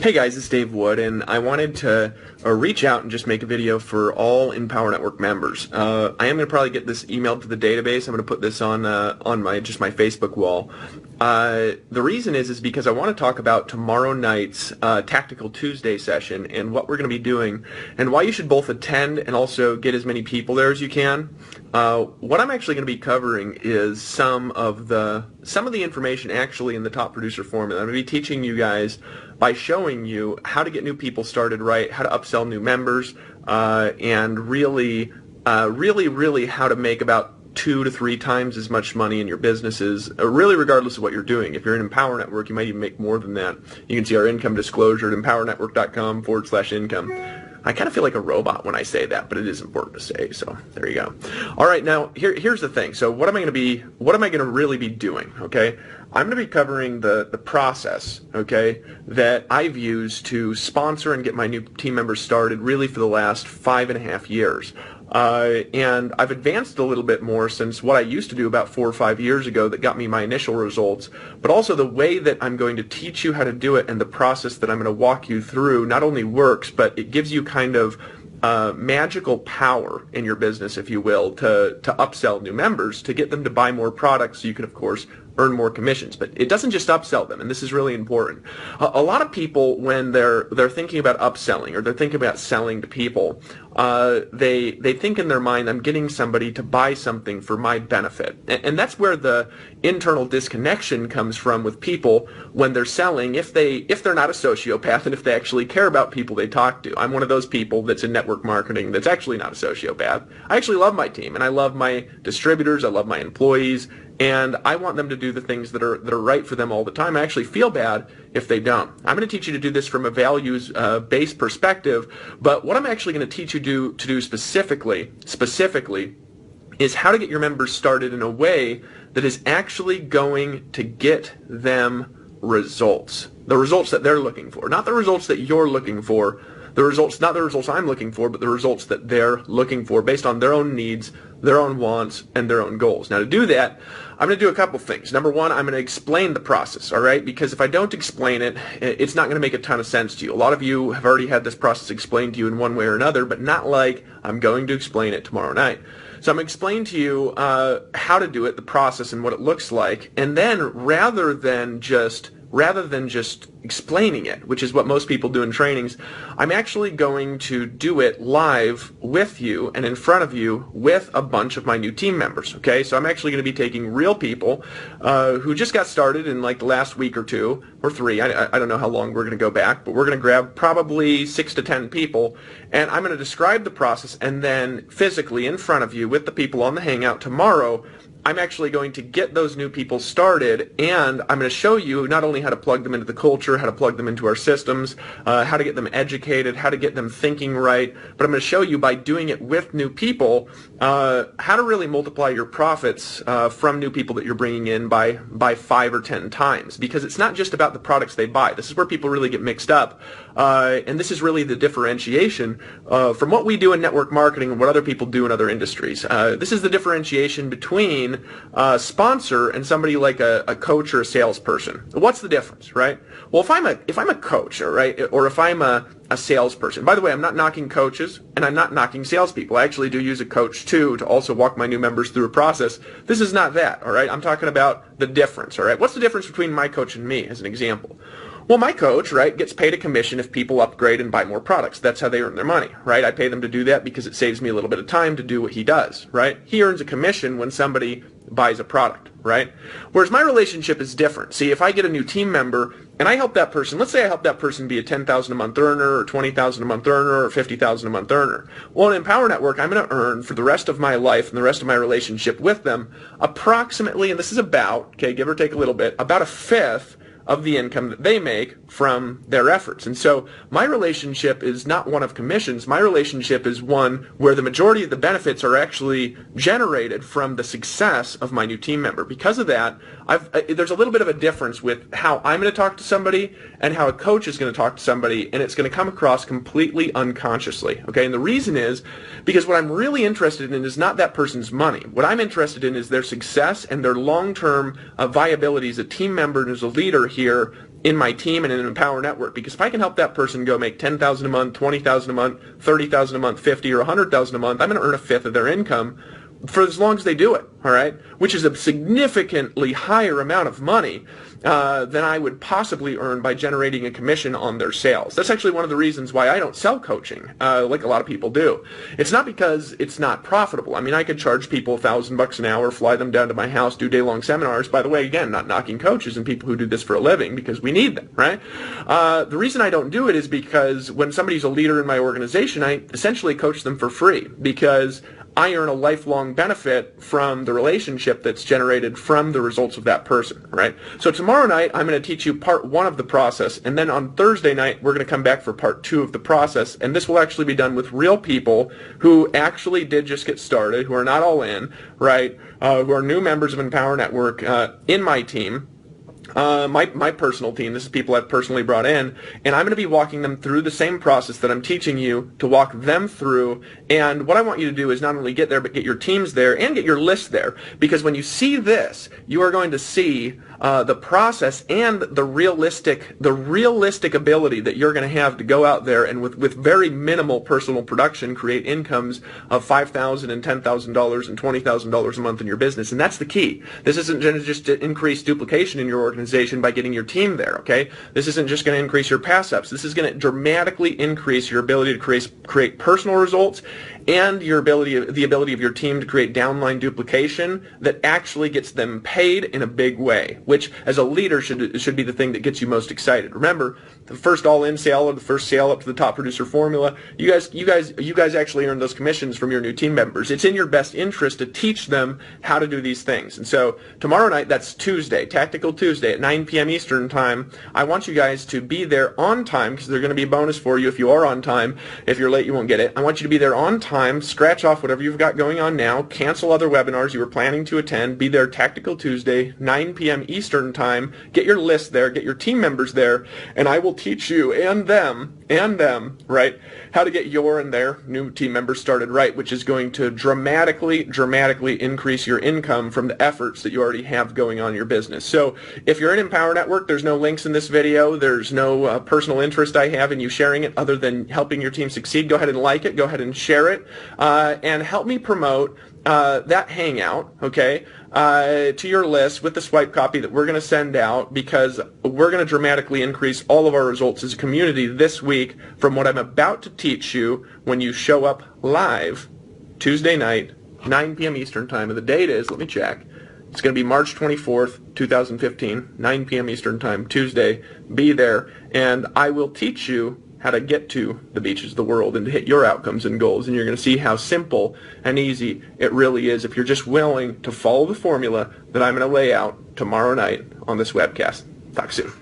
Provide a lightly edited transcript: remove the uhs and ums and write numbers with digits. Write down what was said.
Hey guys, it's Dave Wood, and I wanted to reach out and just make a video for all Empower Network members. I am going to probably get this emailed to the database. I'm going to put this on my Facebook wall. The reason is because I want to talk about tomorrow night's Tactical Tuesday session and what we're going to be doing, and why you should both attend and also get as many people there as you can. What I'm actually going to be covering is some of the information actually in the Top Producer Formula. I'm going to be teaching you guys by showing you how to get new people started right, how to upsell new members, and really how to make about 2 to 3 times as much money in your businesses, really regardless of what you're doing. If you're in Empower Network, you might even make more than that. You can see our income disclosure at empowernetwork.com/income. I kind of feel like a robot when I say that, but it is important to say, so there you go. All right, now here's the thing. So what am I going to really be doing, okay? I'm going to be covering the process, okay, that I've used to sponsor and get my new team members started really for the last 5.5 years. And I've advanced a little bit more since what I used to do about 4 or 5 years ago that got me my initial results, but also the way that I'm going to teach you how to do it and the process that I'm going to walk you through not only works, but it gives you kind of magical power in your business, if you will, to upsell new members, to get them to buy more products so you can, of course, earn more commissions. But it doesn't just upsell them, and this is really important. A lot of people, when they're thinking about upselling or they're thinking about selling to people, they think in their mind, I'm getting somebody to buy something for my benefit. And that's where the internal disconnection comes from with people when they're selling, if they're not a sociopath and if they actually care about people they talk to. I'm one of those people that's in network marketing that's actually not a sociopath. I actually love my team, and I love my distributors, I love my employees, and I want them to do the things that are right for them all the time. I actually feel bad if they don't. I'm going to teach you to do this from a values-based perspective, but what I'm actually going to teach you to do specifically is how to get your members started in a way that is actually going to get them results. The results that they're looking for, not the results that you're looking for. Not the results I'm looking for, but the results that they're looking for based on their own needs, their own wants, and their own goals. Now, to do that, I'm going to do a couple things. Number one, I'm going to explain the process, all right? Because if I don't explain it, it's not going to make a ton of sense to you. A lot of you have already had this process explained to you in one way or another, but not like I'm going to explain it tomorrow night. So I'm going to explain to you how to do it, the process, and what it looks like, and then rather than just explaining it, which is what most people do in trainings, I'm actually going to do it live with you and in front of you with a bunch of my new team members, okay? So I'm actually going to be taking real people who just got started in like the last week or 2 or 3. I don't know how long we're going to go back, but we're going to grab probably 6 to 10 people, and I'm going to describe the process, and then physically in front of you with the people on the Hangout tomorrow, I'm actually going to get those new people started, and I'm going to show you not only how to plug them into the culture, how to plug them into our systems, how to get them educated, how to get them thinking right, but I'm going to show you by doing it with new people how to really multiply your profits from new people that you're bringing in by 5 or 10 times, because it's not just about the products they buy. This is where people really get mixed up, and this is really the differentiation from what we do in network marketing and what other people do in other industries. This is the differentiation between sponsor and somebody like a coach or a salesperson. What's the difference, right? Well, if I'm a coach, all right, or if I'm a salesperson. By the way, I'm not knocking coaches and I'm not knocking salespeople. I actually do use a coach too to also walk my new members through a process. This is not that, all right? I'm talking about the difference, all right? What's the difference between my coach and me, as an example? Well, my coach, right, gets paid a commission if people upgrade and buy more products. That's how they earn their money, right? I pay them to do that because it saves me a little bit of time to do what he does, right? He earns a commission when somebody buys a product, right? Whereas my relationship is different. See, if I get a new team member and I help that person, let's say I help that person be a $10,000 a month earner or $20,000 a month earner or $50,000 a month earner. Well, in Empower Network, I'm going to earn for the rest of my life and the rest of my relationship with them approximately, and this is about, okay, give or take a little bit, about 1/5 of the income that they make from their efforts. And so my relationship is not one of commissions. My relationship is one where the majority of the benefits are actually generated from the success of my new team member. Because of that, there's a little bit of a difference with how I'm going to talk to somebody and how a coach is going to talk to somebody, and it's going to come across completely unconsciously. Okay, and the reason is because what I'm really interested in is not that person's money. What I'm interested in is their success and their long-term viability as a team member and as a leader here in my team and in an Empower network, because if I can help that person go make $10,000 a month, $20,000 a month, $30,000 a month, $50,000 or $100,000 a month, I'm going to earn a fifth of their income for as long as they do it, all right? Which is a significantly higher amount of money than I would possibly earn by generating a commission on their sales. That's actually one of the reasons why I don't sell coaching like a lot of people do. It's not because it's not profitable. I mean, I could charge people $1,000 an hour, fly them down to my house, do day-long seminars. By the way, again, not knocking coaches and people who do this for a living, because we need them, right? The reason I don't do it is because when somebody's a leader in my organization, I essentially coach them for free, because I earn a lifelong benefit from the relationship that's generated from the results of that person, right? So tomorrow night, I'm going to teach you part 1 of the process, and then on Thursday night, we're going to come back for part 2 of the process, and this will actually be done with real people who actually did just get started, who are not all in, right, who are new members of Empower Network in my team. My personal team, this is people I've personally brought in, and I'm going to be walking them through the same process that I'm teaching you to walk them through. And what I want you to do is not only get there, but get your teams there and get your list there, because when you see this, you are going to see the process and the realistic ability that you're going to have to go out there and with very minimal personal production create incomes of $5,000 and $10,000 and $20,000 a month in your business. And that's the key. This isn't going to just increase duplication in your organization by getting your team there, okay? This isn't just going to increase your pass-ups. This is going to dramatically increase your ability to create personal results and the ability of your team to create downline duplication that actually gets them paid in a big way, which as a leader should be the thing that gets you most excited. Remember, the first all-in sale or the first sale up to the top producer formula, you guys actually earn those commissions from your new team members. It's in your best interest to teach them how to do these things. And so tomorrow night, that's Tuesday, Tactical Tuesday at 9 p.m. Eastern Time. I want you guys to be there on time, because there's going to be a bonus for you if you are on time. If you're late, you won't get it. I want you to be there on time. Scratch off whatever you've got going on now, cancel other webinars you were planning to attend, be there Tactical Tuesday, 9 p.m. Eastern Time, get your list there, get your team members there, and I will teach you and them, right, how to get your and their new team members started right, which is going to dramatically increase your income from the efforts that you already have going on in your business. So if you're in Empower Network, there's no links in this video, there's no personal interest I have in you sharing it other than helping your team succeed. Go ahead and like it, go ahead and share it, and help me promote that hangout, okay, to your list with the swipe copy that we're going to send out, because we're going to dramatically increase all of our results as a community this week from what I'm about to teach you when you show up live Tuesday night, 9 p.m. Eastern Time. And the date is, let me check, it's going to be March 24th, 2015, 9 p.m. Eastern Time, Tuesday. Be there, and I will teach you how to get to the beaches of the world and to hit your outcomes and goals. And you're going to see how simple and easy it really is if you're just willing to follow the formula that I'm going to lay out tomorrow night on this webcast. Talk soon.